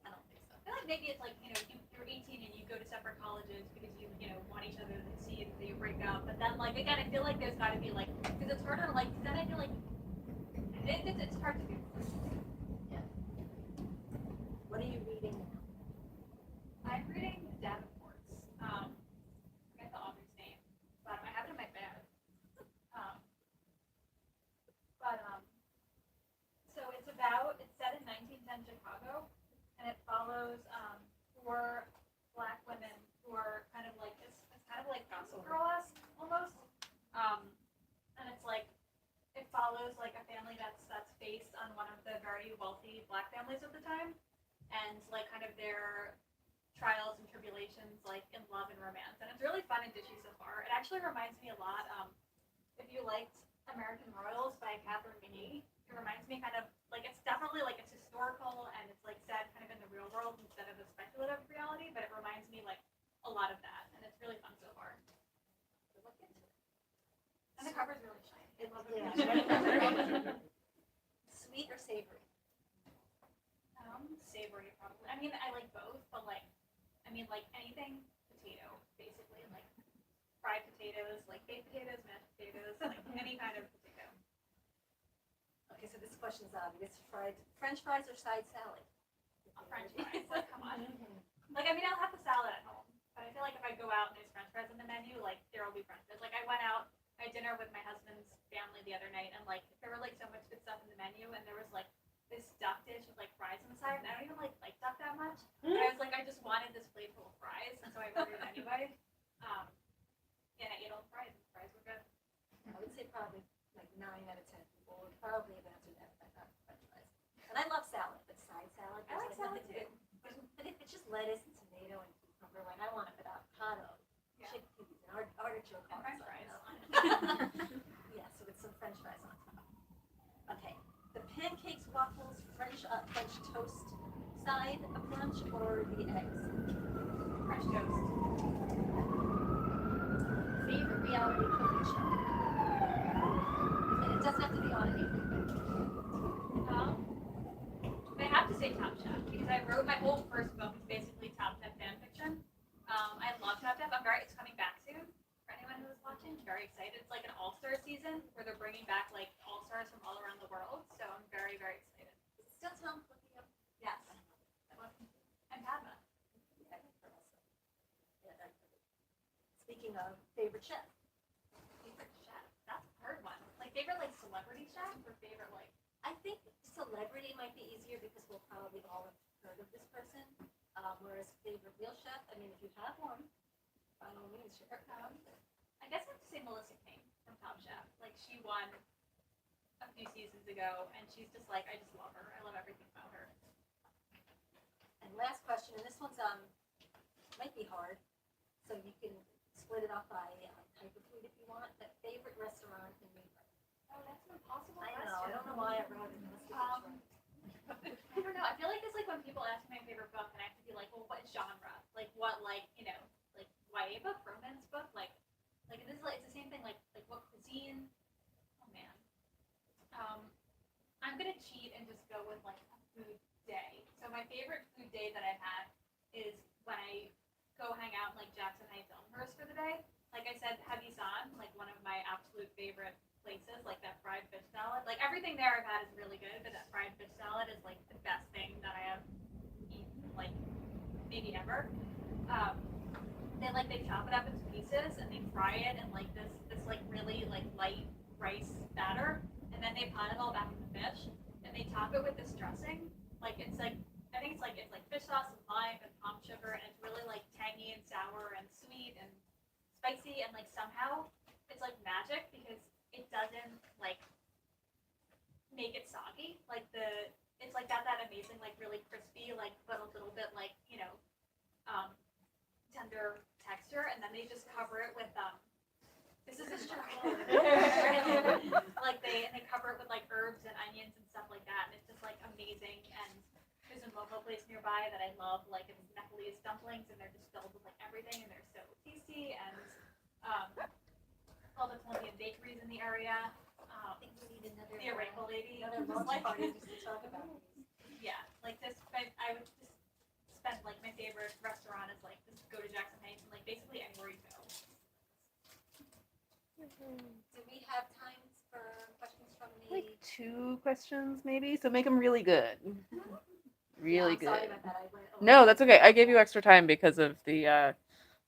I don't think so. I feel like maybe it's like you're 18 and you go to separate colleges because you want each other to see that you break up. But then like again, I feel like there's got to be like because it's harder like because then I feel like it's hard to do. What are you reading now? I'm reading Davenport's. I forget the author's name, but I have it in my bag. So it's set in 1910 Chicago, and it follows 4 Black women who are kind of like it's kind of like Gossip Girl-esque almost, and it's like it follows like a family that's based on one of the very wealthy Black families of the time, and like kind of their trials and tribulations like in love and romance, and it's really fun and dishy so far. It actually reminds me a lot if you liked American Royals by Catherine McGee, it reminds me kind of like it's definitely like it's historical and it's like set kind of in the real world instead of a speculative reality, but it reminds me like a lot of that, and it's really fun so far. Look into it. And the cover's really shiny. It looks yeah. Sweet or savory? Savory probably. I mean, I like both, but like anything potato, basically, like fried potatoes, like baked potatoes, mashed potatoes, like any kind of potato. Okay, so this question is obvious. French fries or side salad? French fries, like come on. Like I mean, I'll have the salad at home, but I feel like if I go out and there's French fries on the menu, like there will be French fries. Like I went out, I had dinner with my husband's family the other night, and like there were like so much good stuff in the menu, and there was like this duck dish with like fries on the side, and I don't even like duck that much. But I was like, I just wanted this plate full of fries, and so I ordered it anyway. And I ate all the fries, and the fries were good. I would say probably like 9 out of 10 people would probably have answered that if I thought French fries. And I love salad, but side salad. I like salad too. But if it's just lettuce and tomato and cucumber, like I want to put avocado, Yeah. chickpeas, and artichoke. And French fries. Yeah, so with some French fries on top. Okay, the pancakes, waffles, French toast, side of lunch or the eggs? French toast. Favorite reality cooking show? And it doesn't have to be on anything. I have to say Top Chef because I wrote my whole first book is basically Top Chef fan fiction. I love Top Chef. It's coming back soon for anyone who is watching. Very excited. It's like an all-star season where they're bringing back like all-stars from all around the world. So I'm very, very excited. Is it still Tom cooking up? Yes. And Padma. Speaking of favorite chef, Favorite chef. That's a hard one. Like favorite like celebrity chef or favorite like I think celebrity might be easier because we'll probably all have heard of this person. Whereas favorite real chef, I mean, if you have one, by all means, share. I guess I have to say Melissa King from Top Chef. Like she won a few seasons ago and she's just like I just love her. I love everything about her. And last question, and this one's might be hard, so you can split it up by type of food if you want. But favorite restaurant in New York? Oh, that's an impossible I question. know. I don't know why I wrote it. It must be I don't know. I feel like it's like when people ask me my favorite book, and I have to be like, well, what genre? Like what, like like YA book, romance book, like this is like it's the same thing. Like what cuisine? Oh man. I'm gonna cheat and just go with like a food day. So my favorite food day that I had is when I go hang out in like Jackson Heights, Elmhurst for the day. Like I said, Habisan, like one of my absolute favorite places, like that fried fish salad. Like everything there I've had is really good, but that fried fish salad is like the best thing that I have eaten, like maybe ever. They chop it up into pieces and they fry it in like this like really like light rice batter, and then they pot it all back in the fish, and they top it with this dressing. Like it's like I think it's like fish sauce and lime and palm sugar, and it's really like tangy and sour and sweet and spicy, and like somehow it's like magic because it doesn't like make it soggy. Like it's like got that amazing like really crispy like but a little bit like tender texture, and then they just cover it with this is a struggle. Like they cover it with like herbs and onions and stuff like that, and it's just like amazing. And there's a local place nearby that I love, like it's Nepalese dumplings, and they're just filled with like everything, and they're so tasty. And all the Colombian bakeries in the area. I think we need another. The Arepa lady. Another lunch Like, party just to talk about these. yeah, like this. I would just spend like my favorite restaurant is like just go to Jackson Heights and like basically anywhere you go. Do we have time for questions from the? Like 2 questions maybe, so make them really good. Really Yeah, I'm sorry good. about that. I went over. No, that's okay. I gave you extra time because of the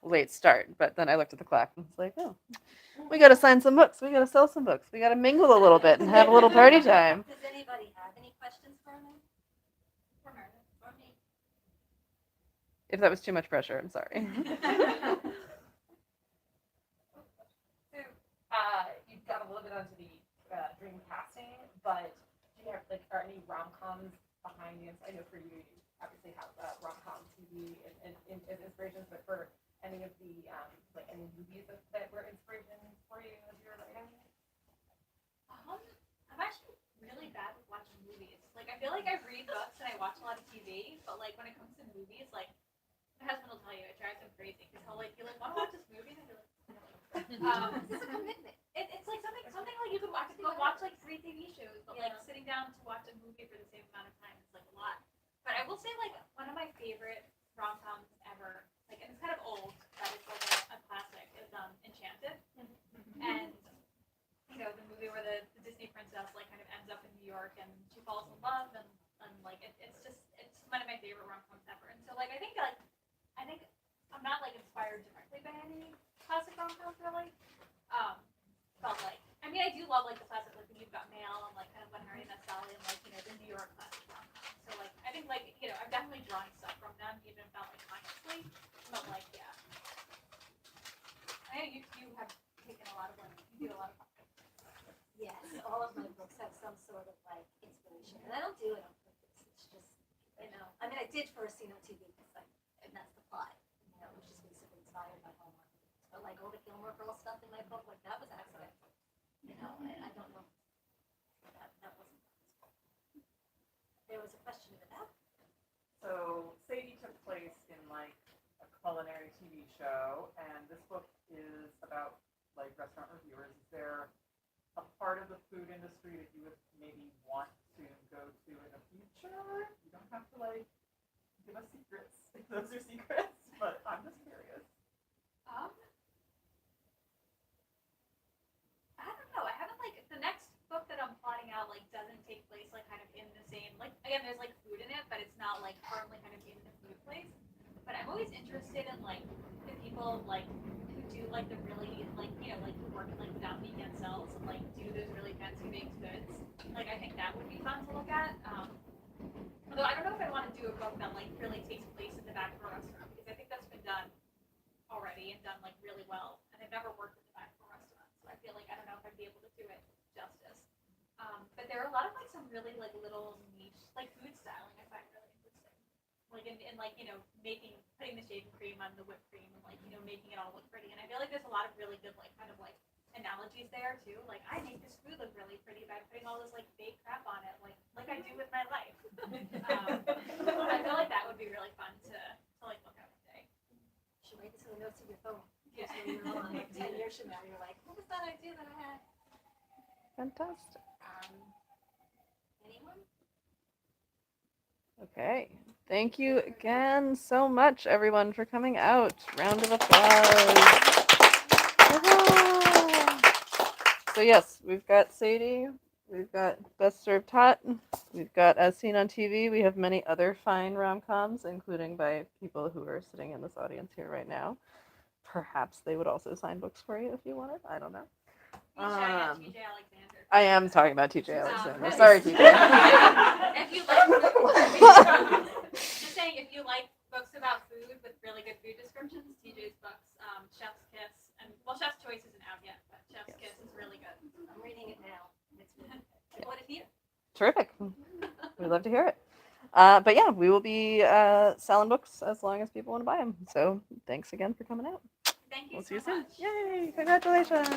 late start, but then I looked at the clock and was like, oh, we got to sign some books. We got to sell some books. We got to mingle a little bit and have a little party time. Does anybody have any questions for me? For Meredith. For me? If that was too much pressure, I'm sorry. You got a little bit onto the dream casting, but do you have are any rom-coms behind you? I know for you, you obviously have rom-com TV and as inspirations, but for any of the any movies that were inspiration for you as you were writing? I'm actually really bad with watching movies. Like I feel like I read books and I watch a lot of TV, but like when it comes to movies, like my husband will tell you it drives him crazy because he'll like be like, "Want to watch this movie?" And I'll be like, This is a commitment. It's like something like you could watch. Go watch like 3 TV shows, but like sitting down to watch a movie for the same amount of time is like a lot. But I will say like one of my favorite rom-coms ever, like and it's kind of old, but it's like a classic, is Enchanted. And you know the movie where the Disney princess like kind of ends up in New York and she falls in love and like it's one of my favorite rom-coms ever. And so like I think I'm not like inspired directly by any classic rom-coms really. But like, I mean, I do love like the classic, like when You've Got Mail and like kind of When Harry Met Sally and like the New York classic rom-coms. So like, I think like I'm definitely drawing stuff from them, even if not like consciously. But like, yeah. I know you have taken a lot of like you do a lot of. Yes, all of my books have some sort of like inspiration, and I don't do it on purpose. It's just, I mean, I did for Casino TV because and that's the plot, which is basically inspired by Hallmark. But like all the Gilmore Girls stuff in my book, like that was accidental. I don't know. That wasn't purposeful. There was a question about. So show, and this book is about like restaurant reviewers. Is there a part of the food industry that you would maybe want to go to in the future? You don't have to like give us secrets if those are secrets, but I'm just curious. I don't know. I haven't like the next book that I'm plotting out like doesn't take place like kind of in the same like again there's like food in it, but it's not like firmly kind of in the food place. But I'm always interested in like the people like who do like the really like like who work in like without vegan cells and like do those really fancy baked goods. Like I think that would be fun to look at. Although I don't know if I want to do a book that like really takes place in the back of a restaurant because I think that's been done already and done like really well. And I've never worked in the back of a restaurant, so I feel like I don't know if I'd be able to do it justice. But there are a lot of like some really like little niche like food styling I find really interesting. Like in like putting the shaving cream on the whipped cream and like making it all look pretty. And I feel like there's a lot of really good like kind of like analogies there too. Like I make this food look really pretty by putting all this like fake crap on it, like I do with my life. I feel like that would be really fun to like look at one day. You should write this in the notes of your phone. Yeah. So when you're on, like 10 years from now, you're like, what was that idea that I had? Fantastic. Anyone? Okay. Thank you again so much, everyone, for coming out. Round of applause. Hurrah! So yes, we've got Sadie. We've got Best Served Hot. We've got As Seen on TV. We have many other fine rom-coms, including by people who are sitting in this audience here right now. Perhaps they would also sign books for you if you wanted. I don't know. TJ Alexander. I am talking about TJ Alexander. Right. Sorry, TJ. If you like, just saying, if you like books about food with really good food descriptions, TJ's books, Chef's Kiss, and well, Chef's Choice isn't out yet, but Chef's Kiss is really good. I'm reading it now. It's really good. What if you? Terrific. We'd love to hear it. But yeah, we will be selling books as long as people want to buy them. So thanks again for coming out. Thank you We'll so see you soon. much. Yay! Congratulations.